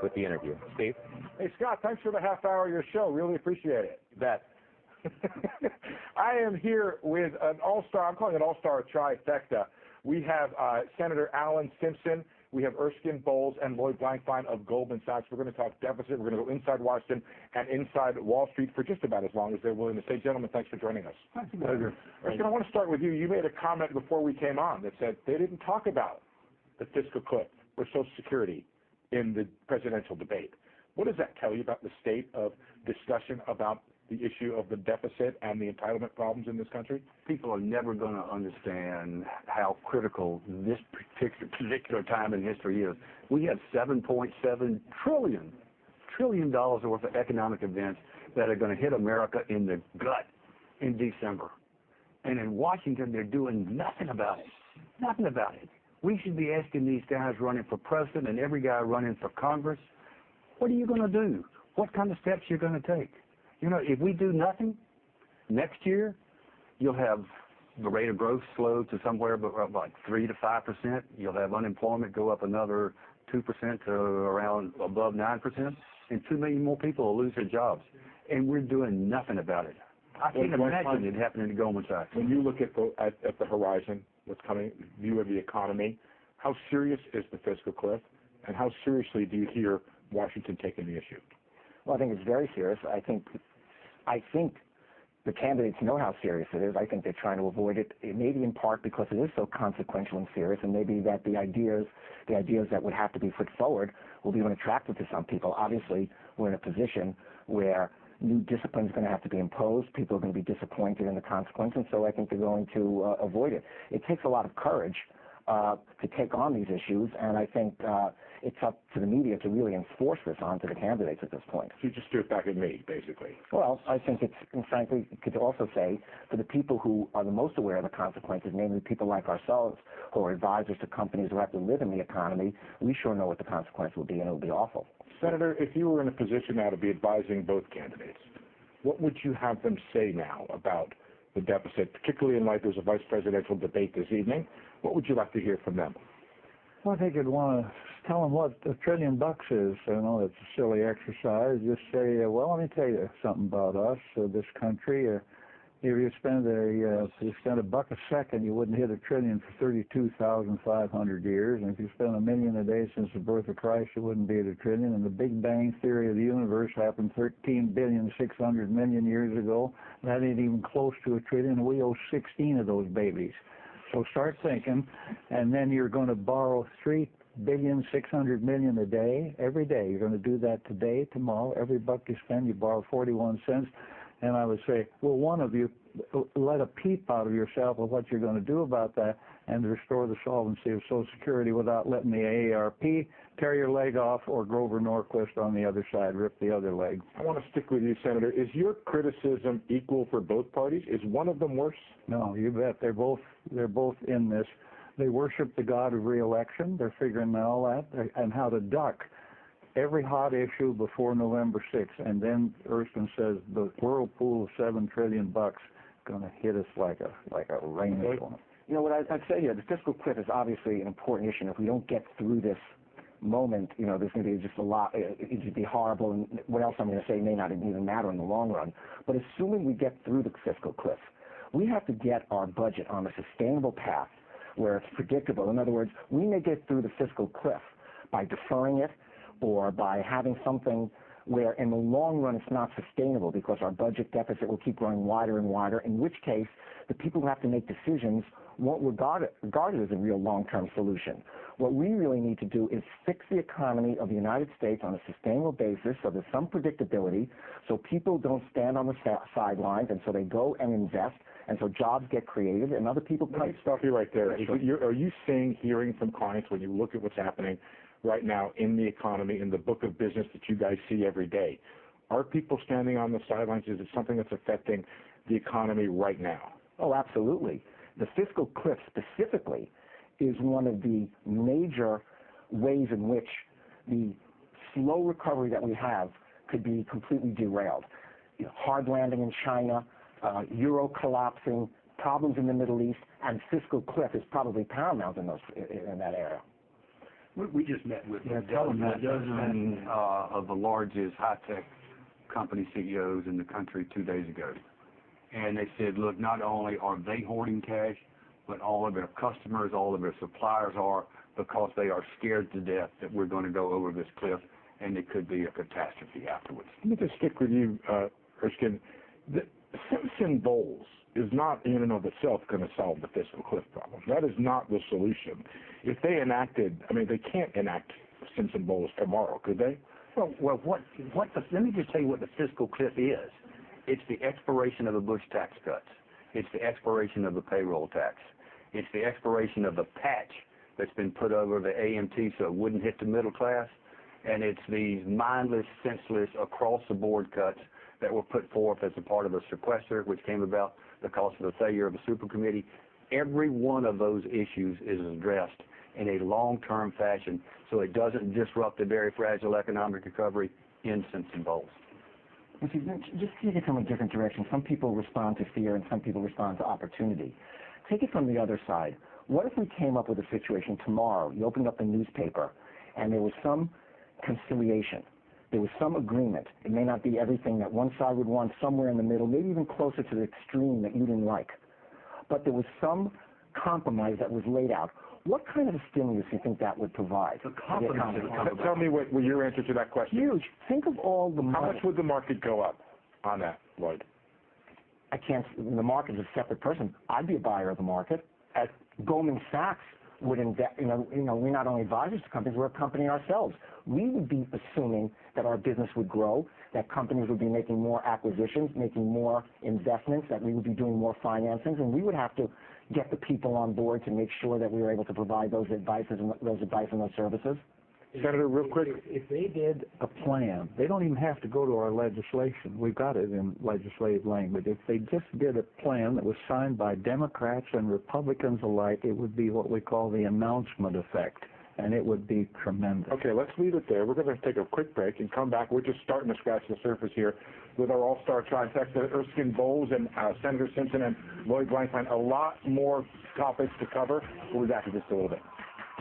with the interview. Steve? Hey, Scott, thanks for the half hour of your show. Really appreciate it. You bet. I am here with an all-star, I'm calling it all-star trifecta. We have Senator Alan Simpson, we have Erskine Bowles, and Lloyd Blankfein of Goldman Sachs. We're going to talk deficit. We're going to go inside Washington and inside Wall Street for just about as long as they're willing to stay. Gentlemen, thanks for joining us. Thank you, pleasure. Erskine, I want to start with you. You made a comment before we came on that said they didn't talk about the fiscal cliff or Social Security in the presidential debate. What does that tell you about the state of discussion about the issue of the deficit and the entitlement problems in this country? People are never going to understand how critical this particular time in history is. We have $7.7 trillion worth of economic events that are going to hit America in the gut in December. And in Washington, they're doing nothing about it. Nothing about it. We should be asking these guys running for president and every guy running for Congress, what are you going to do? What kind of steps you're going to take? You know, if we do nothing, next year, you'll have the rate of growth slow to somewhere but like 3 to 5%. You'll have unemployment go up another 2% to around above 9%, and 2 million more people will lose their jobs. And we're doing nothing about it. I can't imagine it happening to Goldman Sachs. When you look at the horizon, what's coming, view of the economy, how serious is the fiscal cliff, and how seriously do you hear Washington taking the issue? Well, I think it's very serious. I think the candidates know how serious it is. I think they're trying to avoid it. It may be in part because it is so consequential and serious, and maybe that the ideas that would have to be put forward will be unattractive to some people. Obviously, we're in a position where new discipline is going to have to be imposed. People are going to be disappointed in the consequences, so I think they're going to avoid it. It takes a lot of courage to take on these issues, and I think it's up to the media to really enforce this onto the candidates at this point. So you just threw it back at me, basically. Well, I think it's, and frankly, you could also say, for the people who are the most aware of the consequences, namely people like ourselves who are advisors to companies who have to live in the economy, we sure know what the consequence will be, and it will be awful. Senator, if you were in a position now to be advising both candidates, what would you have them say now about the deficit, particularly in light there's a vice presidential debate this evening? What would you like to hear from them? Well, I think you'd want to tell them what $1 trillion is. I know it's a silly exercise. Just say, well, let me tell you something about us, this country. If you spend $1 a second, you wouldn't hit $1 trillion for 32,500 years. And if you spend $1 million a day since the birth of Christ, you wouldn't be at $1 trillion. And the Big Bang Theory of the universe happened 13,600 billion years ago. That ain't even close to $1 trillion. And we owe 16 of those babies. So start thinking, and then you're going to borrow 3,600 billion a day, every day. You're going to do that today, tomorrow. Every buck you spend, you borrow 41 cents. And I would say, well, one of you let a peep out of yourself of what you're going to do about that and restore the solvency of Social Security without letting the AARP tear your leg off or Grover Norquist on the other side rip the other leg. I want to stick with you, Senator. Is your criticism equal for both parties? Is one of them worse? No, you bet. They're both in this. They worship the god of re-election. They're figuring all that and how to duck every hot issue before November 6th. And then Erskine says the whirlpool of $7 trillion going to hit us like a rainstorm. You know what I'd say here, the fiscal cliff is obviously an important issue. And if we don't get through this moment, you know, there's going to be just a lot, it would be horrible, and what else I'm going to say may not even matter in the long run. But assuming we get through the fiscal cliff, we have to get our budget on a sustainable path where it's predictable. In other words, we may get through the fiscal cliff by deferring it or by having something where in the long run it's not sustainable because our budget deficit will keep growing wider and wider, in which case the people who have to make decisions won't regard it as a real long-term solution. What we really need to do is fix the economy of the United States on a sustainable basis so there's some predictability, so people don't stand on the sidelines, and so they go and invest, and so jobs get created, and other people... Let me stop you right there. Are you hearing from clients when you look at what's happening right now in the economy, in the book of business that you guys see every day? Are people standing on the sidelines? Is it something that's affecting the economy right now? Oh, absolutely. The fiscal cliff specifically is one of the major ways in which the slow recovery that we have could be completely derailed. You know, hard landing in China, euro collapsing, problems in the Middle East, and fiscal cliff is probably paramount in that area. We just met with Yeah, a tell them that. dozen of the largest high-tech company CEOs in the country 2 days ago. And they said, look, not only are they hoarding cash, but all of their customers, all of their suppliers are, because they are scared to death that we're going to go over this cliff and it could be a catastrophe afterwards. Let me just stick with you, Erskine. The Simpson-Bowles is not in and of itself going to solve the fiscal cliff problem. That is not the solution. If they enacted, I mean, they can't enact Simpson-Bowles tomorrow, could they? Well, let me just tell you what the fiscal cliff is. It's the expiration of the Bush tax cuts. It's the expiration of the payroll tax. It's the expiration of the patch that's been put over the AMT so it wouldn't hit the middle class. And it's these mindless, senseless, across-the-board cuts that were put forth as a part of the sequester, which came about because of the failure of the super committee. Every one of those issues is addressed in a long-term fashion so it doesn't disrupt the very fragile economic recovery in Simpson-Bowles. Well, see, just take it from a different direction. Some people respond to fear and some people respond to opportunity. Take it from the other side. What if we came up with a situation tomorrow, you opened up the newspaper, and there was some conciliation, there was some agreement. It may not be everything that one side would want, somewhere in the middle, maybe even closer to the extreme that you didn't like. But there was some compromise that was laid out. What kind of a stimulus do you think that would provide? Tell me what your answer to that question. Huge. Think of all the money. How much would the market go up on that, Lloyd? The market is a separate person. I'd be a buyer of the market. At Goldman Sachs would invest, we're not only advisors to companies, we're a company ourselves. We would be assuming that our business would grow, that companies would be making more acquisitions, making more investments, that we would be doing more financings, and we would have to get the people on board to make sure that we were able to provide those advice and those services. Senator, real quick. If they did a plan, they don't even have to go to our legislation. We've got it in legislative language. If they just did a plan that was signed by Democrats and Republicans alike, it would be what we call the announcement effect, and it would be tremendous. Okay, let's leave it there. We're going to take a quick break and come back. We're just starting to scratch the surface here with our all-star trifecta, Erskine-Bowles and Senator Simpson and Lloyd Blankfein. A lot more topics to cover. We'll be back in just a little bit.